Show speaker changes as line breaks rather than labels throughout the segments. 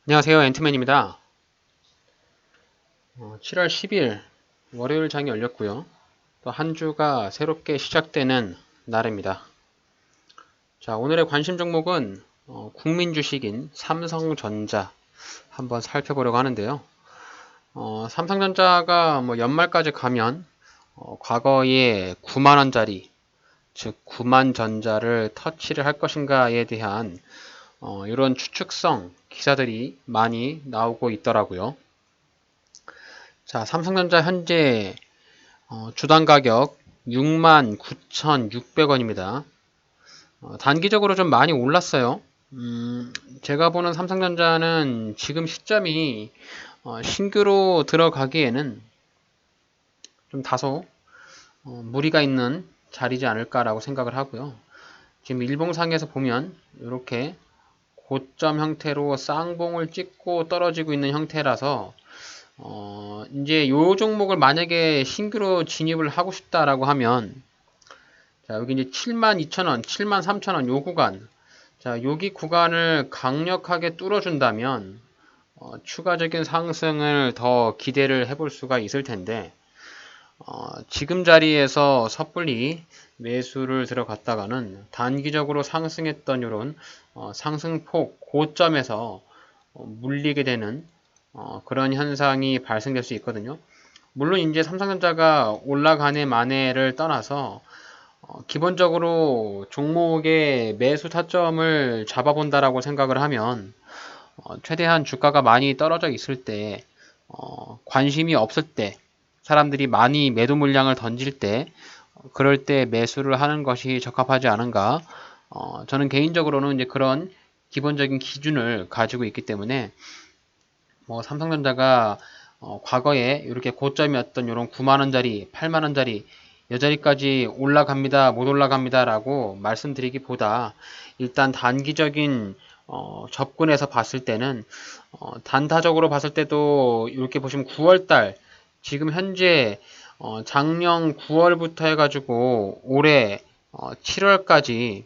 안녕하세요. 앤트맨입니다. 7월 10일 월요일 장이 열렸고요. 또 한 주가 새롭게 시작되는 날입니다. 자, 오늘의 관심 종목은 국민 주식인 삼성전자 한번 살펴보려고 하는데요. 삼성전자가 뭐 연말까지 가면 과거에 9만 원짜리, 즉 9만 전자를 터치를 할 것인가에 대한 이런 추측성 기사들이 많이 나오고 있더라고요. 자, 삼성전자 현재 주당 가격 69,600원입니다. 단기적으로 좀 많이 올랐어요. 제가 보는 삼성전자는 지금 시점이 신규로 들어가기에는 좀 다소 무리가 있는 자리지 않을까라고 생각을 하고요. 지금 일봉상에서 보면 이렇게 고점 형태로 쌍봉을 찍고 떨어지고 있는 형태라서 이제 요 종목을 만약에 신규로 진입을 하고 싶다라고 하면, 자, 여기 이제 72,000원, 73,000원 요 구간, 자, 여기 구간을 강력하게 뚫어준다면, 추가적인 상승을 더 기대를 해볼 수가 있을 텐데, 지금 자리에서 섣불리 매수를 들어갔다가는 단기적으로 상승했던 이런 상승폭 고점에서 물리게 되는 그런 현상이 발생될 수 있거든요. 물론 이제 삼성전자가 올라가네 마네를 떠나서 기본적으로 종목의 매수 타점을 잡아본다라고 생각을 하면 최대한 주가가 많이 떨어져 있을 때 관심이 없을 때 사람들이 많이 매도 물량을 던질 때 그럴 때 매수를 하는 것이 적합하지 않은가. 저는 개인적으로는 이제 그런 기본적인 기준을 가지고 있기 때문에 뭐 삼성전자가 과거에 이렇게 고점이었던 이런 9만원짜리, 8만원짜리 여자리까지 올라갑니다, 못 올라갑니다 라고 말씀드리기보다 일단 단기적인 접근해서 봤을 때는 단타적으로 봤을 때도 이렇게 보시면 9월달 지금 현재 작년 9월부터 해가지고 올해 7월까지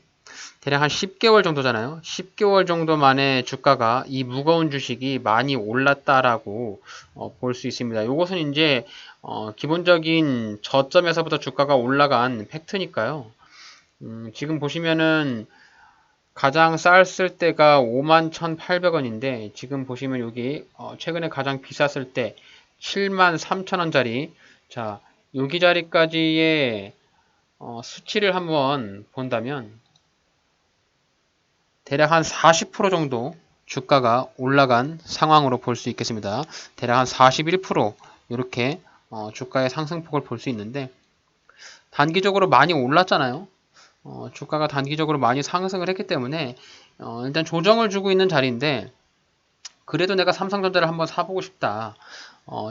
대략 한 10개월 정도잖아요. 10개월 정도 만에 주가가 이 무거운 주식이 많이 올랐다라고 볼 수 있습니다. 이것은 이제 기본적인 저점에서부터 주가가 올라간 팩트니까요. 지금 보시면은 가장 쌌을 때가 51,800원인데 지금 보시면 여기 최근에 가장 비쌌을 때 73,000원짜리, 자, 여기 자리까지의 수치를 한번 본다면 대략 한 40% 정도 주가가 올라간 상황으로 볼 수 있겠습니다. 대략 한 41% 이렇게 주가의 상승폭을 볼 수 있는데 단기적으로 많이 올랐잖아요. 주가가 단기적으로 많이 상승을 했기 때문에 일단 조정을 주고 있는 자리인데 그래도 내가 삼성전자를 한번 사보고 싶다.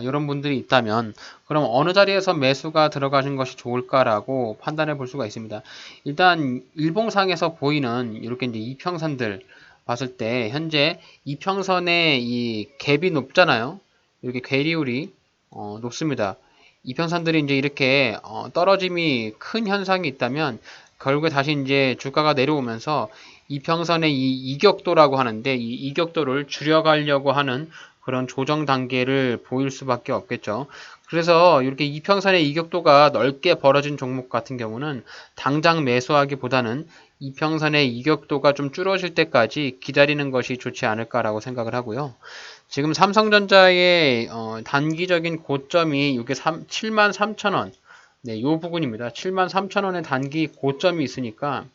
이런 분들이 있다면 그럼 어느 자리에서 매수가 들어가신 것이 좋을까라고 판단해 볼 수가 있습니다. 일단 일봉상에서 보이는 이렇게 이제 이평선들 봤을 때 현재 이평선의 이 갭이 높잖아요. 이렇게 괴리율이 높습니다. 이평선들이 이제 이렇게 떨어짐이 큰 현상이 있다면 결국에 다시 이제 주가가 내려오면서 이평선의 이 이격도라고 하는데 이 이격도를 줄여가려고 하는 그런 조정 단계를 보일 수밖에 없겠죠. 그래서 이렇게 이평선의 이격도가 넓게 벌어진 종목 같은 경우는 당장 매수하기보다는 이평선의 이격도가 좀 줄어질 때까지 기다리는 것이 좋지 않을까라고 생각을 하고요. 지금 삼성전자의 단기적인 고점이 이게 73,000원, 네, 요 부분입니다. 73,000원의 단기 고점이 있으니까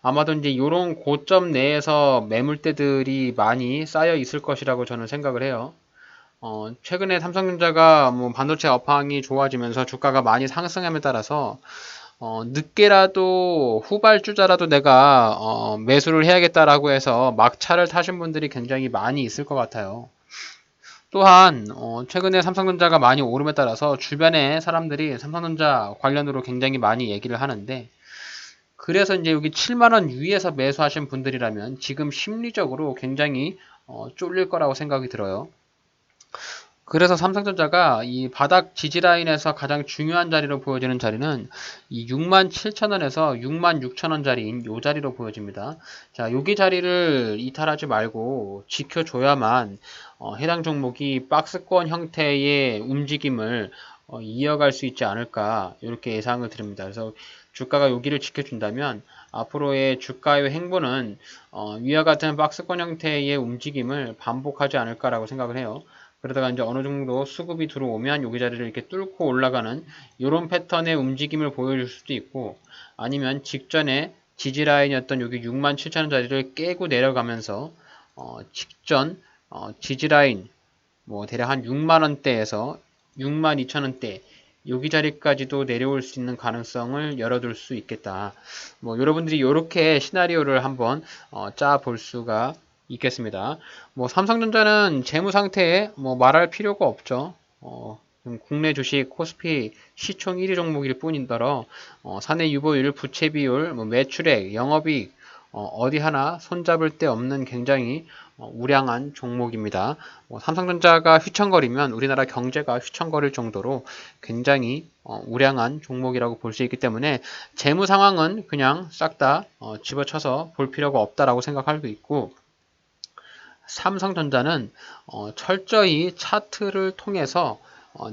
아마도 이제 이런 고점 내에서 매물대들이 많이 쌓여 있을 것이라고 저는 생각을 해요. 최근에 삼성전자가 뭐 반도체 업황이 좋아지면서 주가가 많이 상승함에 따라서 늦게라도 후발주자라도 내가 매수를 해야겠다라고 해서 막차를 타신 분들이 굉장히 많이 있을 것 같아요. 또한 최근에 삼성전자가 많이 오름에 따라서 주변에 사람들이 삼성전자 관련으로 굉장히 많이 얘기를 하는데 그래서 이제 여기 7만원 위에서 매수하신 분들이라면 지금 심리적으로 굉장히 쫄릴 거라고 생각이 들어요. 그래서 삼성전자가 이 바닥 지지 라인에서 가장 중요한 자리로 보여지는 자리는 이 67,000원에서 66,000원 자리인 이 자리로 보여집니다. 자, 여기 자리를 이탈하지 말고 지켜줘야만 해당 종목이 박스권 형태의 움직임을 이어갈 수 있지 않을까 이렇게 예상을 드립니다. 그래서 주가가 여기를 지켜준다면 앞으로의 주가의 행보는 위와 같은 박스권 형태의 움직임을 반복하지 않을까라고 생각을 해요. 그러다가 이제 어느 정도 수급이 들어오면 여기 자리를 이렇게 뚫고 올라가는 이런 패턴의 움직임을 보여줄 수도 있고, 아니면 직전에 지지 라인이었던 여기 67,000원 자리를 깨고 내려가면서 직전 지지 라인 뭐 대략 한 6만원대에서 62,000원대 여기 자리까지도 내려올 수 있는 가능성을 열어둘 수 있겠다. 뭐 여러분들이 이렇게 시나리오를 한번 짜 볼 수가 있겠습니다. 뭐 삼성전자는 재무 상태에 뭐 말할 필요가 없죠. 국내 주식 코스피 시총 1위 종목일 뿐인더러 사내 유보율, 부채 비율, 뭐 매출액, 영업이익 어디 하나 손잡을 데 없는 굉장히 우량한 종목입니다. 삼성전자가 휘청거리면 우리나라 경제가 휘청거릴 정도로 굉장히 우량한 종목이라고 볼 수 있기 때문에 재무 상황은 그냥 싹 다 집어쳐서 볼 필요가 없다라고 생각하고 있고, 삼성전자는 철저히 차트를 통해서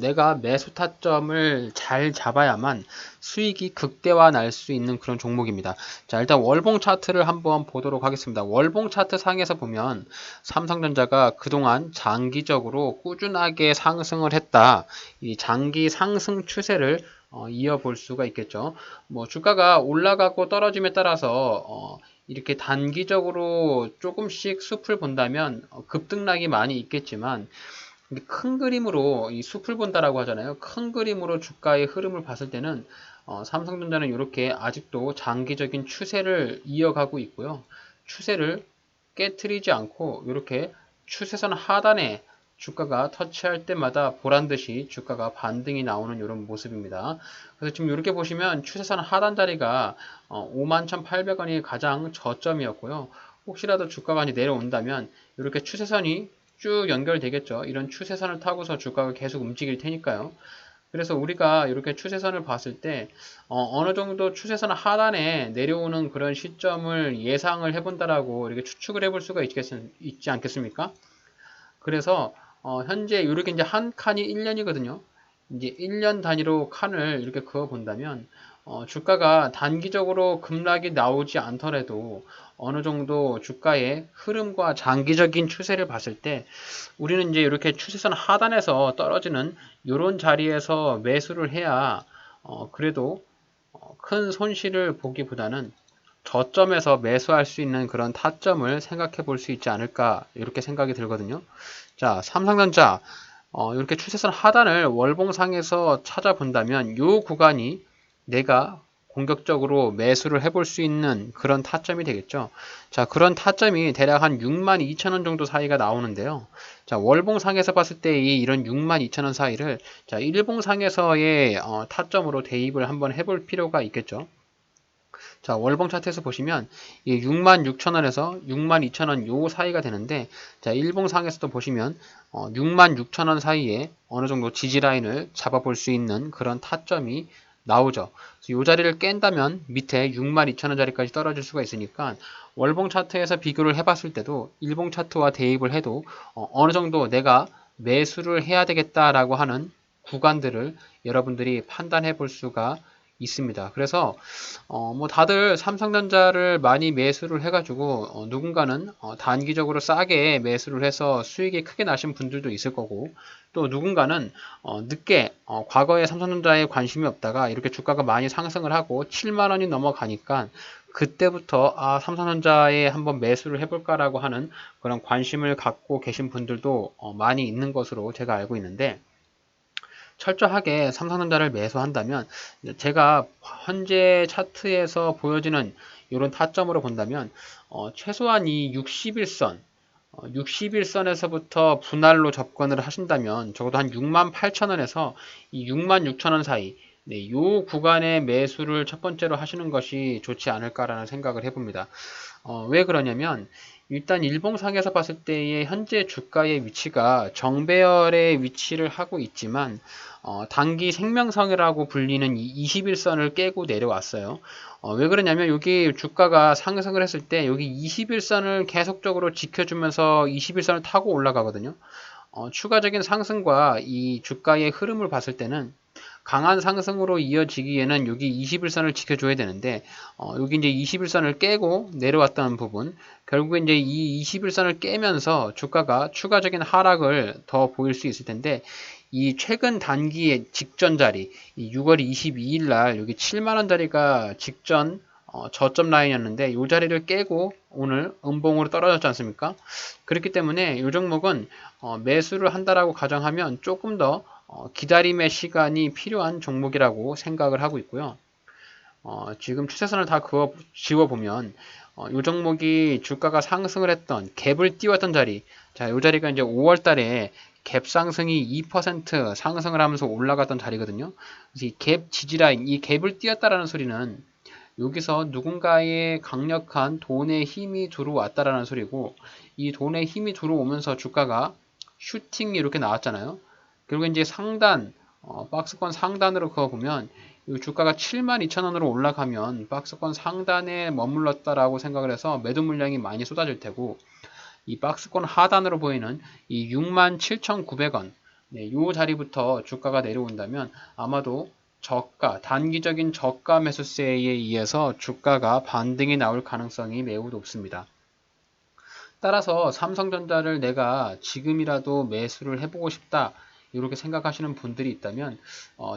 내가 매수 타점을 잘 잡아야만 수익이 극대화 날 수 있는 그런 종목입니다. 자, 일단 월봉 차트를 한번 보도록 하겠습니다. 월봉 차트 상에서 보면 삼성전자가 그동안 장기적으로 꾸준하게 상승을 했다. 이 장기 상승 추세를 이어볼 수가 있겠죠. 뭐 주가가 올라가고 떨어짐에 따라서 이렇게 단기적으로 조금씩 숲을 본다면 급등락이 많이 있겠지만, 큰 그림으로 이 숲을 본다라고 하잖아요. 큰 그림으로 주가의 흐름을 봤을 때는 삼성전자는 이렇게 아직도 장기적인 추세를 이어가고 있고요. 추세를 깨트리지 않고 이렇게 추세선 하단에 주가가 터치할 때마다 보란듯이 주가가 반등이 나오는 이런 모습입니다. 그래서 지금 이렇게 보시면 추세선 하단 자리가 51,800원이 가장 저점이었고요. 혹시라도 주가가 이제 내려온다면 이렇게 추세선이 쭉 연결되겠죠. 이런 추세선을 타고서 주가가 계속 움직일 테니까요. 그래서 우리가 이렇게 추세선을 봤을 때 어느 정도 추세선 하단에 내려오는 그런 시점을 예상을 해본다라고 이렇게 추측을 해볼 수가 있지 않겠습니까? 그래서 현재 이렇게 이제 한 칸이 1년이거든요. 이제 1년 단위로 칸을 이렇게 그어 본다면 주가가 단기적으로 급락이 나오지 않더라도 어느 정도 주가의 흐름과 장기적인 추세를 봤을 때 우리는 이제 이렇게 추세선 하단에서 떨어지는 이런 자리에서 매수를 해야 그래도 큰 손실을 보기보다는 저점에서 매수할 수 있는 그런 타점을 생각해 볼 수 있지 않을까 이렇게 생각이 들거든요. 자, 삼성전자 이렇게 추세선 하단을 월봉상에서 찾아본다면 이 구간이 내가 공격적으로 매수를 해볼 수 있는 그런 타점이 되겠죠. 자, 그런 타점이 대략 한 62,000원 정도 사이가 나오는데요. 자, 월봉상에서 봤을 때 이런 62,000원 사이를 자, 일봉상에서의 타점으로 대입을 한번 해볼 필요가 있겠죠. 자, 월봉 차트에서 보시면 이 66,000원에서 62,000원 요 사이가 되는데, 자, 일봉상에서도 보시면 66,000원 사이에 어느 정도 지지 라인을 잡아볼 수 있는 그런 타점이 나오죠. 그래서 이 자리를 깬다면 밑에 62,000원 자리까지 떨어질 수가 있으니까 월봉 차트에서 비교를 해봤을 때도 일봉 차트와 대입을 해도 어느 정도 내가 매수를 해야 되겠다라고 하는 구간들을 여러분들이 판단해 볼 수가 있습니다. 그래서 뭐 다들 삼성전자를 많이 매수를 해가지고 누군가는 단기적으로 싸게 매수를 해서 수익이 크게 나신 분들도 있을 거고, 또 누군가는 늦게 과거에 삼성전자에 관심이 없다가 이렇게 주가가 많이 상승을 하고 7만 원이 넘어가니까 그때부터 삼성전자에 한번 매수를 해볼까라고 하는 그런 관심을 갖고 계신 분들도 많이 있는 것으로 제가 알고 있는데, 철저하게 삼성전자를 매수한다면 제가 현재 차트에서 보여지는 이런 타점으로 본다면 최소한 이 60일선 60일선에서부터 분할로 접근을 하신다면 적어도 한 68,000원에서 이 66,000원 사이, 네, 요 구간의 매수를 첫 번째로 하시는 것이 좋지 않을까라는 생각을 해봅니다. 왜 그러냐면 일단 일봉상에서 봤을 때의 현재 주가의 위치가 정배열의 위치를 하고 있지만 단기 생명선이라고 불리는 이 21선을 깨고 내려왔어요. 왜 그러냐면 여기 주가가 상승을 했을 때 여기 21선을 계속적으로 지켜주면서 21선을 타고 올라가거든요. 추가적인 상승과 이 주가의 흐름을 봤을 때는 강한 상승으로 이어지기에는 여기 21선을 지켜줘야 되는데 여기 이제 21선을 깨고 내려왔다는 부분, 결국에 이제 이 21선을 깨면서 주가가 추가적인 하락을 더 보일 수 있을 텐데, 이 최근 단기의 직전 자리, 이 6월 22일 날 여기 7만원 자리가 직전 저점 라인이었는데 이 자리를 깨고 오늘 음봉으로 떨어졌지 않습니까? 그렇기 때문에 이 종목은 매수를 한다라고 가정하면 조금 더 기다림의 시간이 필요한 종목이라고 생각을 하고 있고요. 지금 추세선을 다 지워보면 이 종목이 주가가 상승을 했던 갭을 띄웠던 자리, 자, 이 자리가 이제 5월 달에 갭 상승이 2% 상승을 하면서 올라갔던 자리거든요. 그래서 이 갭 지지라인, 이 갭을 띄웠다라는 소리는 여기서 누군가의 강력한 돈의 힘이 들어왔다라는 소리고, 이 돈의 힘이 들어오면서 주가가 슈팅이 이렇게 나왔잖아요. 그리고 이제 상단, 박스권 상단으로 그어보면 이 주가가 72,000원으로 올라가면 박스권 상단에 머물렀다라고 생각을 해서 매도 물량이 많이 쏟아질 테고, 이 박스권 하단으로 보이는 이 67,900원, 네, 이 자리부터 주가가 내려온다면 아마도 저가, 단기적인 저가 매수세에 의해서 주가가 반등이 나올 가능성이 매우 높습니다. 따라서 삼성전자를 내가 지금이라도 매수를 해보고 싶다, 이렇게 생각하시는 분들이 있다면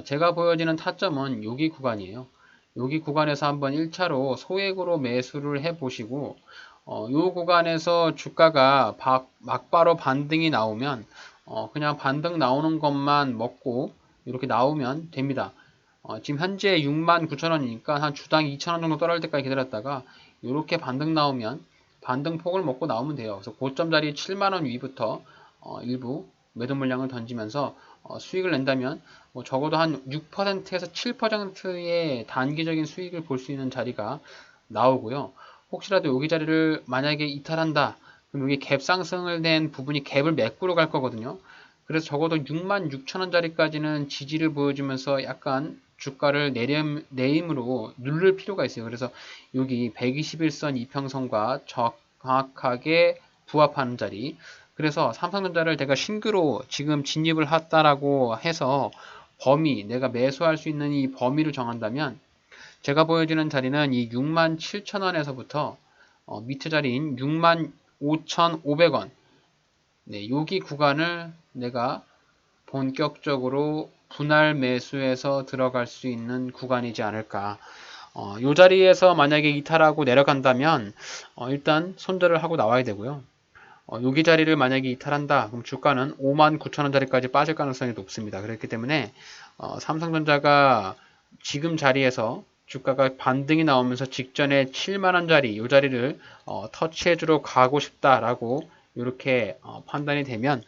제가 보여지는 타점은 여기 구간이에요. 여기 구간에서 한번 1차로 소액으로 매수를 해보시고 이 구간에서 주가가 막바로 반등이 나오면 그냥 반등 나오는 것만 먹고 이렇게 나오면 됩니다. 지금 현재 69,000원이니까 한 주당 2,000원 정도 떨어질 때까지 기다렸다가 이렇게 반등 나오면 반등 폭을 먹고 나오면 돼요. 그래서 고점 자리 7만원 위부터 일부 매도 물량을 던지면서 수익을 낸다면 뭐 적어도 한 6%에서 7%의 단기적인 수익을 볼 수 있는 자리가 나오고요. 혹시라도 여기 자리를 만약에 이탈한다, 그럼 여기 갭 상승을 낸 부분이 갭을 메꾸러 갈 거거든요. 그래서 적어도 66,000원 자리까지는 지지를 보여주면서 약간 주가를 내림으로 누를 필요가 있어요. 그래서 여기 121선 이평선과 정확하게 부합하는 자리. 그래서 삼성전자를 내가 신규로 지금 진입을 했다라고 해서 범위, 내가 매수할 수 있는 이 범위를 정한다면 제가 보여주는 자리는 이 67,000원에서부터 밑에 자리인 65,500원, 네, 여기 구간을 내가 본격적으로 분할 매수해서 들어갈 수 있는 구간이지 않을까. 이 자리에서 만약에 이탈하고 내려간다면 일단 손절을 하고 나와야 되고요. 여기 자리를 만약에 이탈한다, 그럼 주가는 59,000원 자리까지 빠질 가능성이 높습니다. 그렇기 때문에 삼성전자가 지금 자리에서 주가가 반등이 나오면서 직전에 7만원 자리, 이 자리를 터치해주러 가고 싶다라고 이렇게 판단이 되면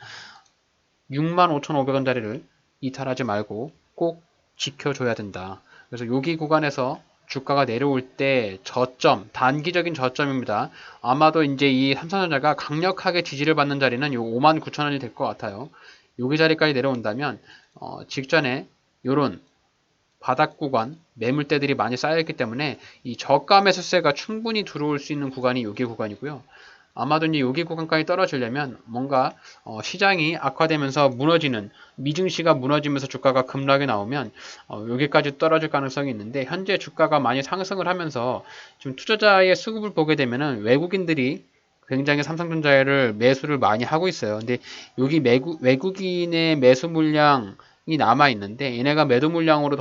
65,500원 자리를 이탈하지 말고 꼭 지켜줘야 된다. 그래서 여기 구간에서 주가가 내려올 때 저점, 단기적인 저점입니다. 아마도 이제 이 삼성전자가 강력하게 지지를 받는 자리는 요 59,000원이 될 것 같아요. 여기 자리까지 내려온다면 직전에 요런 바닥 구간, 매물대들이 많이 쌓여있기 때문에 이 저가 매수세가 충분히 들어올 수 있는 구간이 여기 구간이고요. 아마도 이제 여기 구간까지 떨어지려면 뭔가 시장이 악화되면서 무너지는, 미증시가 무너지면서 주가가 급락이 나오면 여기까지 떨어질 가능성이 있는데, 현재 주가가 많이 상승을 하면서 지금 투자자의 수급을 보게 되면은 외국인들이 굉장히 삼성전자를 매수를 많이 하고 있어요. 근데 여기 외국인의 매수 물량이 남아 있는데 얘네가 매도 물량으로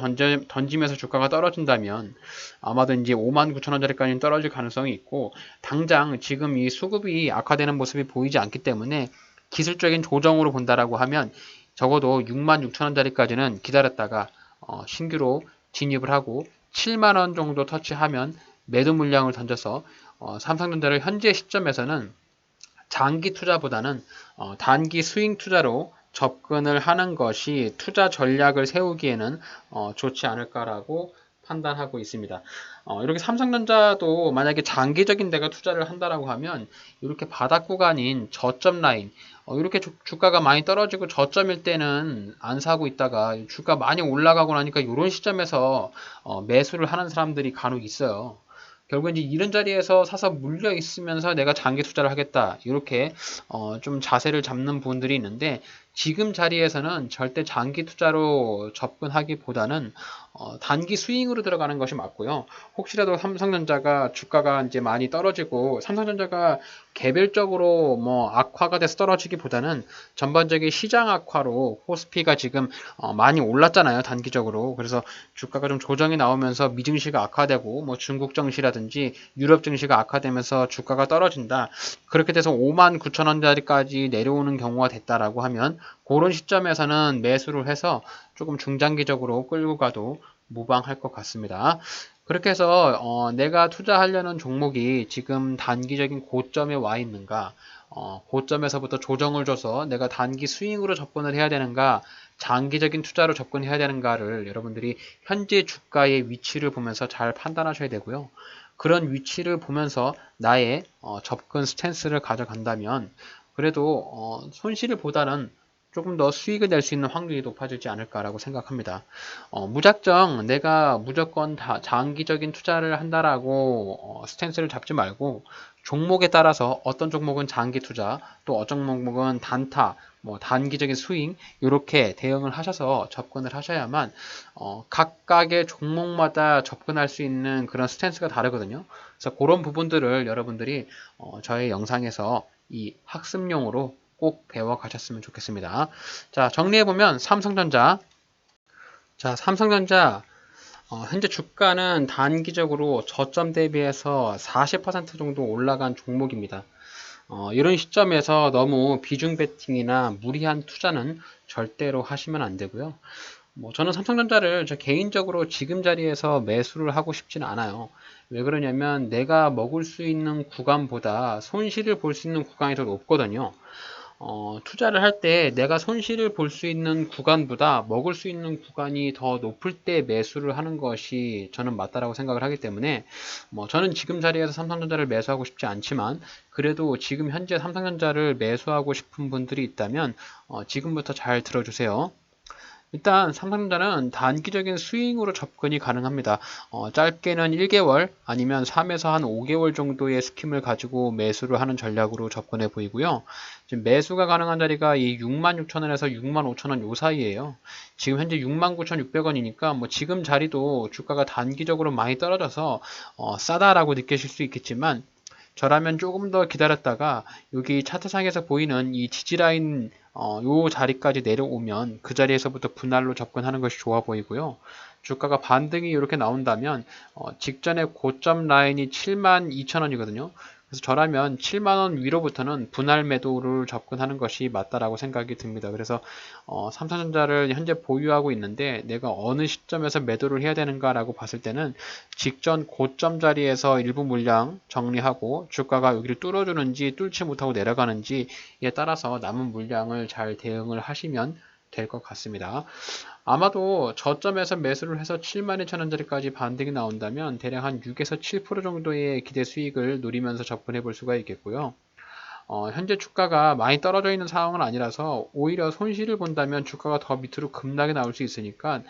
던지면서 주가가 떨어진다면 아마도 이제 59,000원짜리까지는 떨어질 가능성이 있고, 당장 지금 이 수급이 악화되는 모습이 보이지 않기 때문에 기술적인 조정으로 본다라고 하면 적어도 66,000원짜리까지는 기다렸다가 신규로 진입을 하고 7만원 정도 터치하면 매도 물량을 던져서 삼성전자를 현재 시점에서는 장기 투자보다는 단기 스윙 투자로 접근을 하는 것이 투자 전략을 세우기에는 좋지 않을까라고 판단하고 있습니다. 이렇게 삼성전자도 만약에 장기적인 내가 투자를 한다라고 하면 이렇게 바닥 구간인 저점 라인, 이렇게 주가가 많이 떨어지고 저점일 때는 안 사고 있다가 주가 많이 올라가고 나니까 이런 시점에서 매수를 하는 사람들이 간혹 있어요. 결국 이제 이런 자리에서 사서 물려 있으면서 내가 장기 투자를 하겠다 이렇게 좀 자세를 잡는 분들이 있는데, 지금 자리에서는 절대 장기 투자로 접근하기보다는 단기 스윙으로 들어가는 것이 맞고요. 혹시라도 삼성전자가 주가가 이제 많이 떨어지고, 삼성전자가 개별적으로 뭐 악화가 돼서 떨어지기보다는 전반적인 시장 악화로 코스피가 지금 많이 올랐잖아요, 단기적으로. 그래서 주가가 좀 조정이 나오면서 미증시가 악화되고 뭐 중국 증시라든지 유럽 증시가 악화되면서 주가가 떨어진다. 그렇게 돼서 59,000원짜리까지 내려오는 경우가 됐다라고 하면 그런 시점에서는 매수를 해서 조금 중장기적으로 끌고 가도 무방할 것 같습니다. 그렇게 해서 내가 투자하려는 종목이 지금 단기적인 고점에 와 있는가, 고점에서부터 조정을 줘서 내가 단기 스윙으로 접근을 해야 되는가, 장기적인 투자로 접근해야 되는가를 여러분들이 현재 주가의 위치를 보면서 잘 판단하셔야 되고요. 그런 위치를 보면서 나의 접근 스탠스를 가져간다면 그래도 손실보다는 조금 더 수익을 낼 수 있는 확률이 높아지지 않을까라고 생각합니다. 무작정 내가 무조건 다 장기적인 투자를 한다라고 스탠스를 잡지 말고, 종목에 따라서 어떤 종목은 장기 투자, 또 어떤 종목은 단타, 뭐 단기적인 스윙 이렇게 대응을 하셔서 접근을 하셔야만 각각의 종목마다 접근할 수 있는 그런 스탠스가 다르거든요. 그래서 그런 부분들을 여러분들이 저의 영상에서 이 학습용으로 꼭 배워 가셨으면 좋겠습니다. 자, 정리해보면 삼성전자 현재 주가는 단기적으로 저점 대비해서 40% 정도 올라간 종목입니다. 이런 시점에서 너무 비중 베팅이나 무리한 투자는 절대로 하시면 안 되고요. 뭐 저는 삼성전자를 저 개인적으로 지금 자리에서 매수를 하고 싶지는 않아요. 왜 그러냐면 내가 먹을 수 있는 구간보다 손실을 볼 수 있는 구간이 더 높거든요. 투자를 할 때 내가 손실을 볼 수 있는 구간보다 먹을 수 있는 구간이 더 높을 때 매수를 하는 것이 저는 맞다라고 생각을 하기 때문에, 뭐 저는 지금 자리에서 삼성전자를 매수하고 싶지 않지만 그래도 지금 현재 삼성전자를 매수하고 싶은 분들이 있다면 지금부터 잘 들어주세요. 일단 삼성전자는 단기적인 스윙으로 접근이 가능합니다. 짧게는 1개월 아니면 3에서 한 5개월 정도의 스킴을 가지고 매수를 하는 전략으로 접근해 보이고요. 지금 매수가 가능한 자리가 이 66,000원에서 65,000원 요 사이에요. 지금 현재 69,600원이니까 뭐 지금 자리도 주가가 단기적으로 많이 떨어져서 싸다라고 느끼실 수 있겠지만, 저라면 조금 더 기다렸다가 여기 차트상에서 보이는 이 지지라인 요 자리까지 내려오면 그 자리에서부터 분할로 접근하는 것이 좋아 보이고요. 주가가 반등이 이렇게 나온다면 직전에 고점 라인이 72,000원이거든요. 그래서 저라면 7만원 위로부터는 분할 매도를 접근하는 것이 맞다라고 생각이 듭니다. 그래서 삼성전자를 현재 보유하고 있는데 내가 어느 시점에서 매도를 해야 되는가라고 봤을 때는 직전 고점 자리에서 일부 물량 정리하고 주가가 여기를 뚫어주는지 뚫지 못하고 내려가는지에 따라서 남은 물량을 잘 대응을 하시면 될 것 같습니다. 아마도 저점에서 매수를 해서 72,000원짜리까지 반등이 나온다면 대략 한 6에서 7% 정도의 기대 수익을 누리면서 접근해 볼 수가 있겠고요. 현재 주가가 많이 떨어져 있는 상황은 아니라서 오히려 손실을 본다면 주가가 더 밑으로 급락이 나올 수 있으니까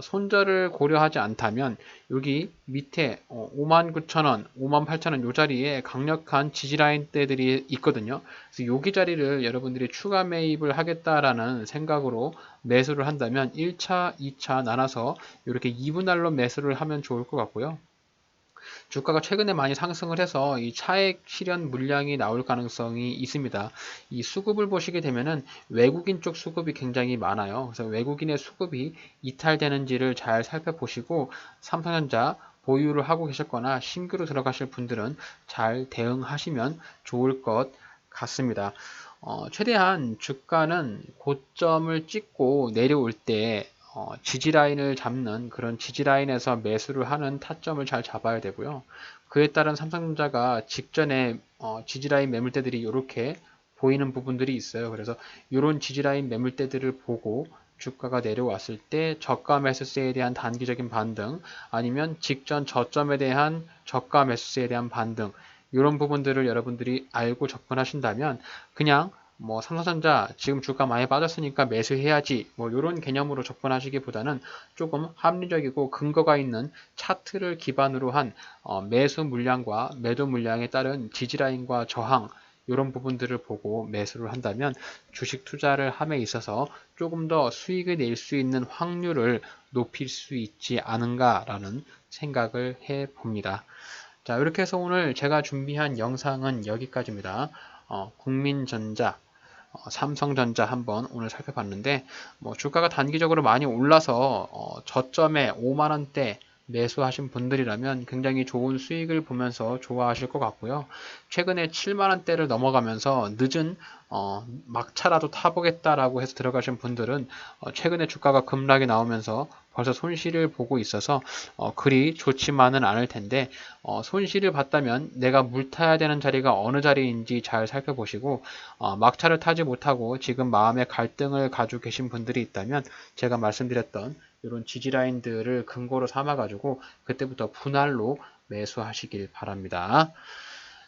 손절을 고려하지 않다면 여기 밑에 59,000원, 58,000원 요 자리에 강력한 지지라인대들이 있거든요. 그래서 여기 자리를 여러분들이 추가 매입을 하겠다라는 생각으로 매수를 한다면 1차, 2차 나눠서 이렇게 2분할로 매수를 하면 좋을 것 같고요. 주가가 최근에 많이 상승을 해서 이 차액 실현 물량이 나올 가능성이 있습니다. 이 수급을 보시게 되면은 외국인 쪽 수급이 굉장히 많아요. 그래서 외국인의 수급이 이탈되는지를 잘 살펴보시고 삼성전자 보유를 하고 계셨거나 신규로 들어가실 분들은 잘 대응하시면 좋을 것 같습니다. 최대한 주가는 고점을 찍고 내려올 때 지지라인을 잡는 그런 지지라인에서 매수를 하는 타점을 잘 잡아야 되고요. 그에 따른 삼성전자가 직전에 지지라인 매물대들이 이렇게 보이는 부분들이 있어요. 그래서 이런 지지라인 매물대들을 보고 주가가 내려왔을 때 저가 매수세에 대한 단기적인 반등, 아니면 직전 저점에 대한 저가 매수세에 대한 반등, 이런 부분들을 여러분들이 알고 접근하신다면 그냥 뭐 삼성전자 지금 주가 많이 빠졌으니까 매수해야지 뭐 이런 개념으로 접근하시기보다는 조금 합리적이고 근거가 있는 차트를 기반으로 한 매수 물량과 매도 물량에 따른 지지라인과 저항, 이런 부분들을 보고 매수를 한다면 주식 투자를 함에 있어서 조금 더 수익을 낼 수 있는 확률을 높일 수 있지 않은가라는 생각을 해 봅니다. 자, 이렇게 해서 오늘 제가 준비한 영상은 여기까지입니다. 국민전자, 삼성전자 한번 오늘 살펴봤는데, 뭐 주가가 단기적으로 많이 올라서 저점에 5만 원대 매수하신 분들이라면 굉장히 좋은 수익을 보면서 좋아하실 것 같고요. 최근에 7만 원대를 넘어가면서 늦은 막차라도 타보겠다라고 해서 들어가신 분들은 최근에 주가가 급락이 나오면서 벌써 손실을 보고 있어서 그리 좋지만은 않을 텐데, 손실을 봤다면 내가 물타야 되는 자리가 어느 자리인지 잘 살펴보시고, 막차를 타지 못하고 지금 마음의 갈등을 가지고 계신 분들이 있다면 제가 말씀드렸던 이런 지지라인들을 근거로 삼아 가지고 그때부터 분할로 매수하시길 바랍니다.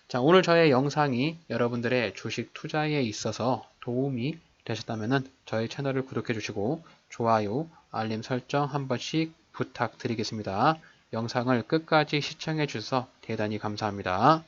자, 오늘 저의 영상이 여러분들의 주식 투자에 있어서 도움이 되셨다면 저희 채널을 구독해 주시고 좋아요, 알림 설정 한 번씩 부탁드리겠습니다. 영상을 끝까지 시청해 주셔서 대단히 감사합니다.